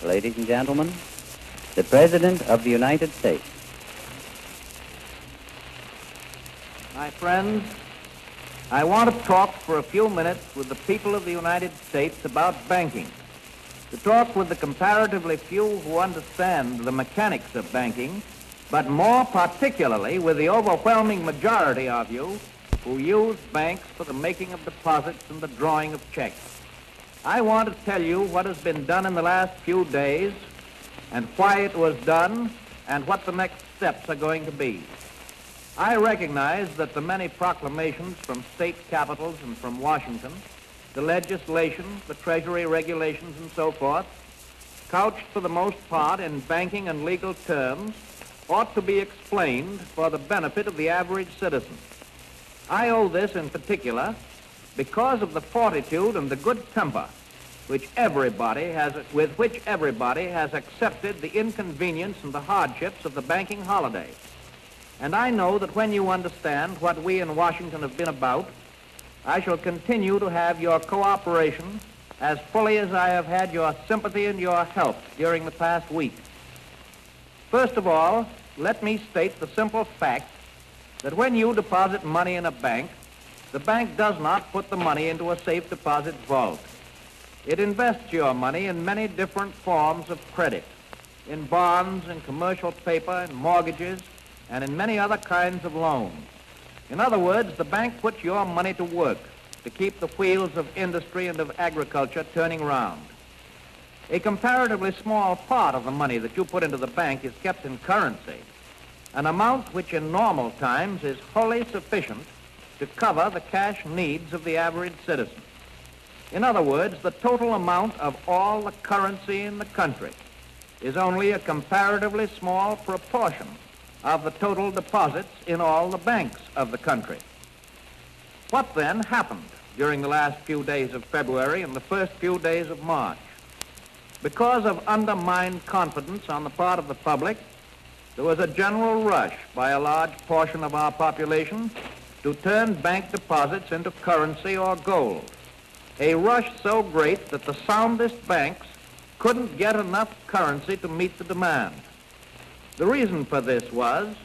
Ladies and gentlemen, the President of the United States. My friends, I want to talk for a few minutes with the people of the United States about banking, to talk with the comparatively few who understand the mechanics of banking, but more particularly with the overwhelming majority of you who use banks for the making of deposits and the drawing of checks. I want to tell you what has been done in the last few days and why it was done and what the next steps are going to be. I recognize that the many proclamations from state capitals and from Washington, the legislation, the Treasury regulations and so forth, couched for the most part in banking and legal terms, ought to be explained for the benefit of the average citizen. I owe this in particular because of the fortitude and the good temper with which everybody has accepted the inconvenience and the hardships of the banking holiday. And I know that when you understand what we in Washington have been about, I shall continue to have your cooperation as fully as I have had your sympathy and your help during the past week. First of all, let me state the simple fact that when you deposit money in a bank, the bank does not put the money into a safe deposit vault. It invests your money in many different forms of credit, in bonds, in commercial paper, in mortgages, and in many other kinds of loans. In other words, the bank puts your money to work to keep the wheels of industry and of agriculture turning round. A comparatively small part of the money that you put into the bank is kept in currency, an amount which in normal times is wholly sufficient to cover the cash needs of the average citizen. In other words, the total amount of all the currency in the country is only a comparatively small proportion of the total deposits in all the banks of the country. What then happened during the last few days of February and the first few days of March? Because of undermined confidence on the part of the public, there was a general rush by a large portion of our population to turn bank deposits into currency or gold. A rush so great that the soundest banks couldn't get enough currency to meet the demand. The reason for this was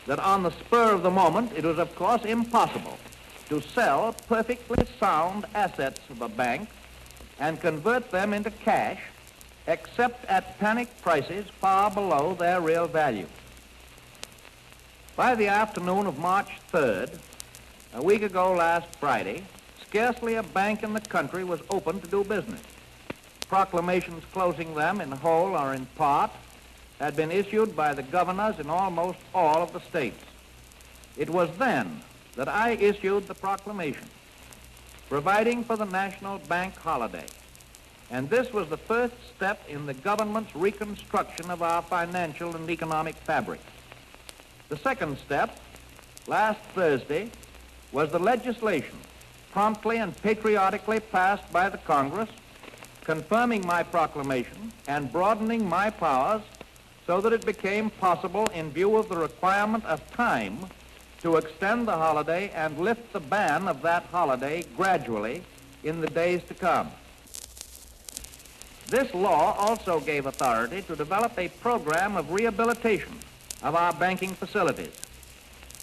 that on the spur of the moment, it was of course impossible to sell perfectly sound assets of a bank and convert them into cash except at panic prices far below their real value. By the afternoon of March 3rd, a week ago last Friday, scarcely a bank in the country was open to do business. Proclamations closing them in whole or in part had been issued by the governors in almost all of the states. It was then that I issued the proclamation providing for the national bank holiday. And this was the first step in the government's reconstruction of our financial and economic fabric. The second step, last Thursday, was the legislation promptly and patriotically passed by the Congress, confirming my proclamation and broadening my powers so that it became possible, in view of the requirement of time, to extend the holiday and lift the ban of that holiday gradually in the days to come. This law also gave authority to develop a program of rehabilitation of our banking facilities.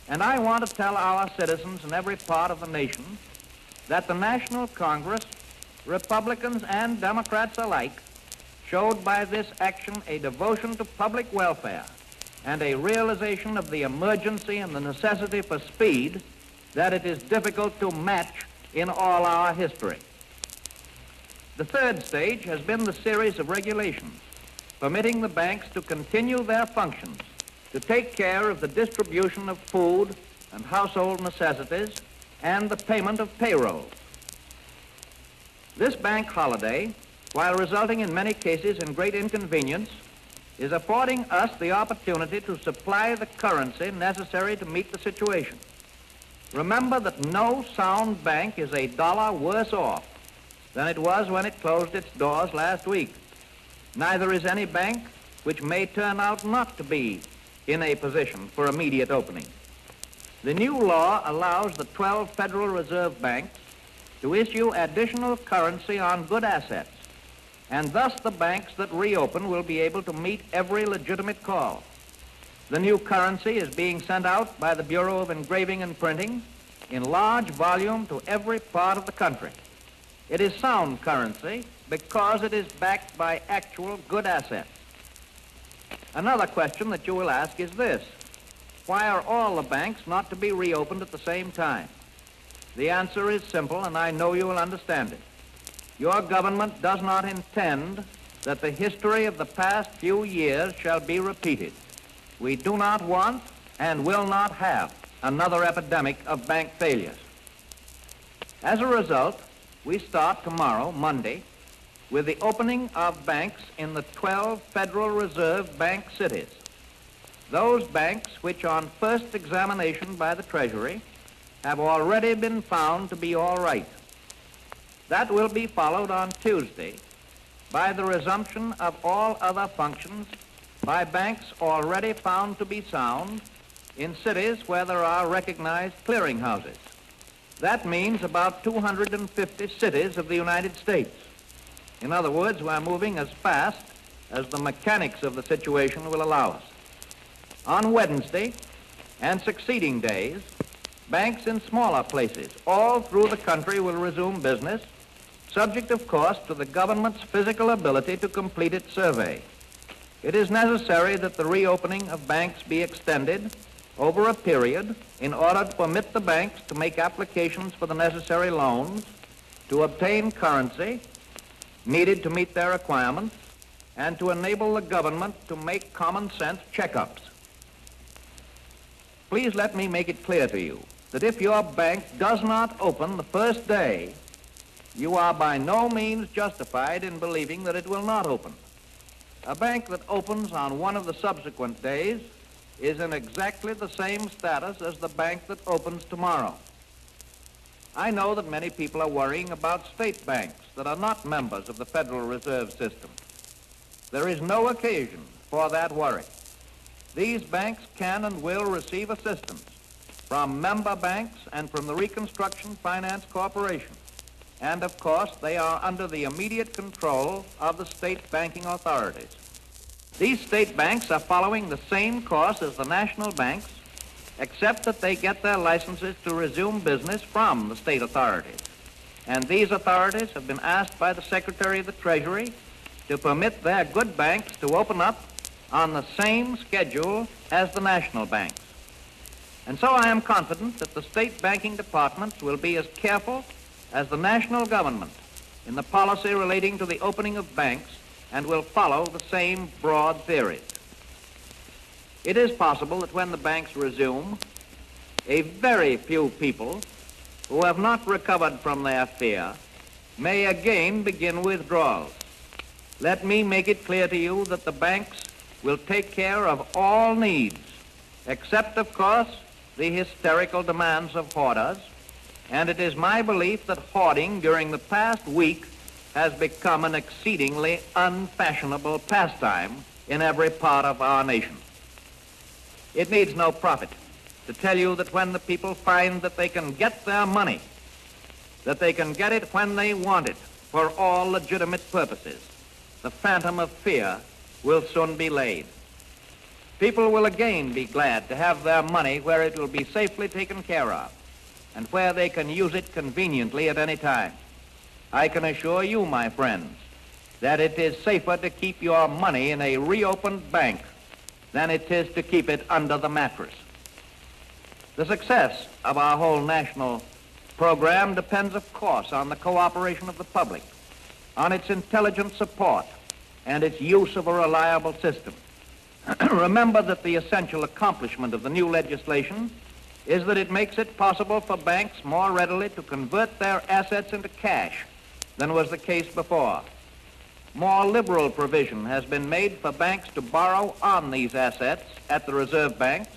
And I want to tell our citizens in every part of the nation that the National Congress, Republicans and Democrats alike, showed by this action a devotion to public welfare and a realization of the emergency and the necessity for speed that it is difficult to match in all our history. The third stage has been the series of regulations permitting the banks to continue their functions to take care of the distribution of food and household necessities and the payment of payrolls. This bank holiday, while resulting in many cases in great inconvenience, is affording us the opportunity to supply the currency necessary to meet the situation. Remember that no sound bank is a dollar worse off than it was when it closed its doors last week. Neither is any bank which may turn out not to be in a position for immediate opening. The new law allows the 12 Federal Reserve banks to issue additional currency on good assets and thus the banks that reopen will be able to meet every legitimate call. The new currency is being sent out by the Bureau of Engraving and Printing in large volume to every part of the country. It is sound currency because it is backed by actual good assets. Another question that you will ask is this: why are all the banks not to be reopened at the same time? The answer is simple, and I know you will understand it. Your government does not intend that the history of the past few years shall be repeated. We do not want and will not have another epidemic of bank failures. As a result, we start tomorrow, Monday, with the opening of banks in the 12 Federal Reserve bank cities. Those banks which on first examination by the Treasury have already been found to be all right. That will be followed on Tuesday by the resumption of all other functions by banks already found to be sound in cities where there are recognized clearinghouses. That means about 250 cities of the United States. In other words, we're moving as fast as the mechanics of the situation will allow us. On Wednesday and succeeding days, banks in smaller places all through the country will resume business, subject, of course, to the government's physical ability to complete its survey. It is necessary that the reopening of banks be extended over a period in order to permit the banks to make applications for the necessary loans, to obtain currency needed to meet their requirements, and to enable the government to make common sense checkups. Please let me make it clear to you that if your bank does not open the first day, you are by no means justified in believing that it will not open. A bank that opens on one of the subsequent days is in exactly the same status as the bank that opens tomorrow. I know that many people are worrying about state banks that are not members of the Federal Reserve System. There is no occasion for that worry. These banks can and will receive assistance from member banks and from the Reconstruction Finance Corporation. And of course, they are under the immediate control of the state banking authorities. These state banks are following the same course as the national banks, except that they get their licenses to resume business from the state authorities. And these authorities have been asked by the Secretary of the Treasury to permit their good banks to open up on the same schedule as the national banks. And so I am confident that the state banking departments will be as careful as the national government in the policy relating to the opening of banks and will follow the same broad theories. It is possible that when the banks resume, a very few people who have not recovered from their fear may again begin withdrawals. Let me make it clear to you that the banks will take care of all needs, except, of course, the hysterical demands of hoarders, and it is my belief that hoarding during the past week has become an exceedingly unfashionable pastime in every part of our nation. It needs no prophet to tell you that when the people find that they can get their money, that they can get it when they want it for all legitimate purposes, the phantom of fear will soon be laid. People will again be glad to have their money where it will be safely taken care of and where they can use it conveniently at any time. I can assure you, my friends, that it is safer to keep your money in a reopened bank than it is to keep it under the mattress. The success of our whole national program depends, of course, on the cooperation of the public, on its intelligent support, and its use of a reliable system. Remember that the essential accomplishment of the new legislation is that it makes it possible for banks more readily to convert their assets into cash than was the case before. More liberal provision has been made for banks to borrow on these assets at the reserve banks,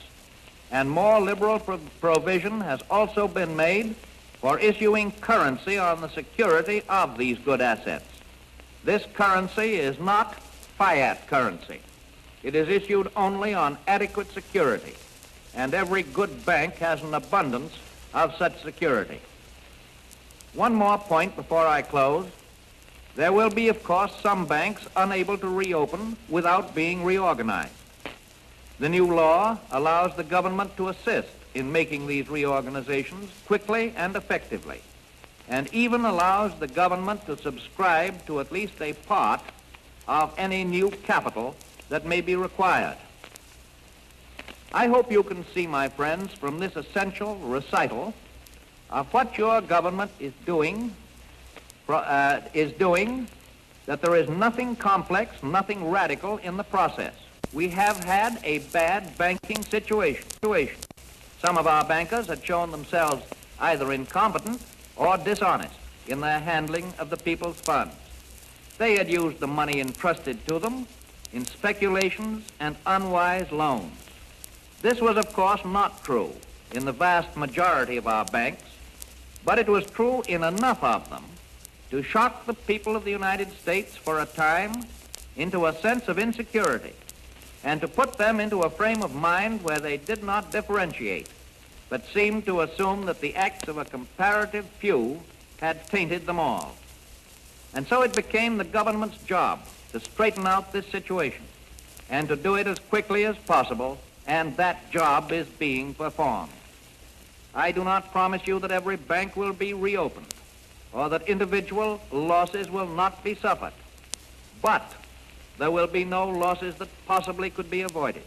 and more liberal provision has also been made for issuing currency on the security of these good assets. This currency is not fiat currency. It is issued only on adequate security, and every good bank has an abundance of such security. One more point before I close. There will be, of course, some banks unable to reopen without being reorganized. The new law allows the government to assist in making these reorganizations quickly and effectively, and even allows the government to subscribe to at least a part of any new capital that may be required. I hope you can see, my friends, from this essential recital of what your government is doing, that there is nothing complex, nothing radical in the process. We have had a bad banking situation. Some of our bankers had shown themselves either incompetent or dishonest in their handling of the people's funds. They had used the money entrusted to them in speculations and unwise loans. This was, of course, not true in the vast majority of our banks, but it was true in enough of them to shock the people of the United States for a time into a sense of insecurity and to put them into a frame of mind where they did not differentiate, but seemed to assume that the acts of a comparative few had tainted them all. And so it became the government's job to straighten out this situation and to do it as quickly as possible, and that job is being performed. I do not promise you that every bank will be reopened or that individual losses will not be suffered, but there will be no losses that possibly could be avoided,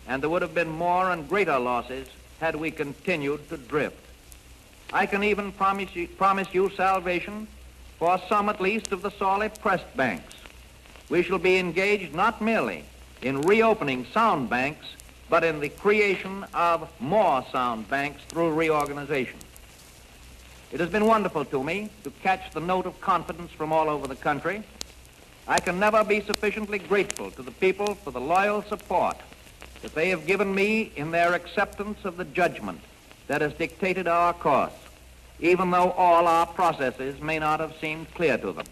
and there would have been more and greater losses had we continued to drift. I can even promise you salvation for some at least of the sorely pressed banks. We shall be engaged not merely in reopening sound banks, but in the creation of more sound banks through reorganization. It has been wonderful to me to catch the note of confidence from all over the country. I can never be sufficiently grateful to the people for the loyal support that they have given me in their acceptance of the judgment that has dictated our course, even though all our processes may not have seemed clear to them.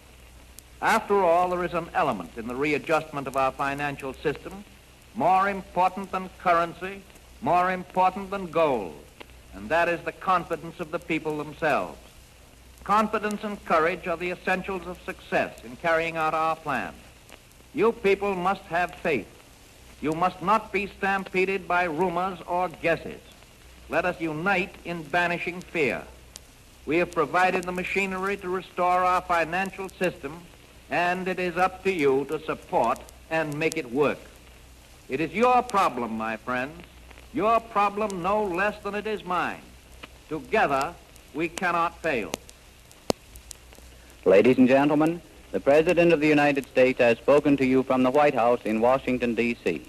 After all, there is an element in the readjustment of our financial system more important than currency, more important than gold, and that is the confidence of the people themselves. Confidence and courage are the essentials of success in carrying out our plan. You people must have faith. You must not be stampeded by rumors or guesses. Let us unite in banishing fear. We have provided the machinery to restore our financial system, and it is up to you to support and make it work. It is your problem, my friends, your problem no less than it is mine. Together, we cannot fail. Ladies and gentlemen, the President of the United States has spoken to you from the White House in Washington, D.C.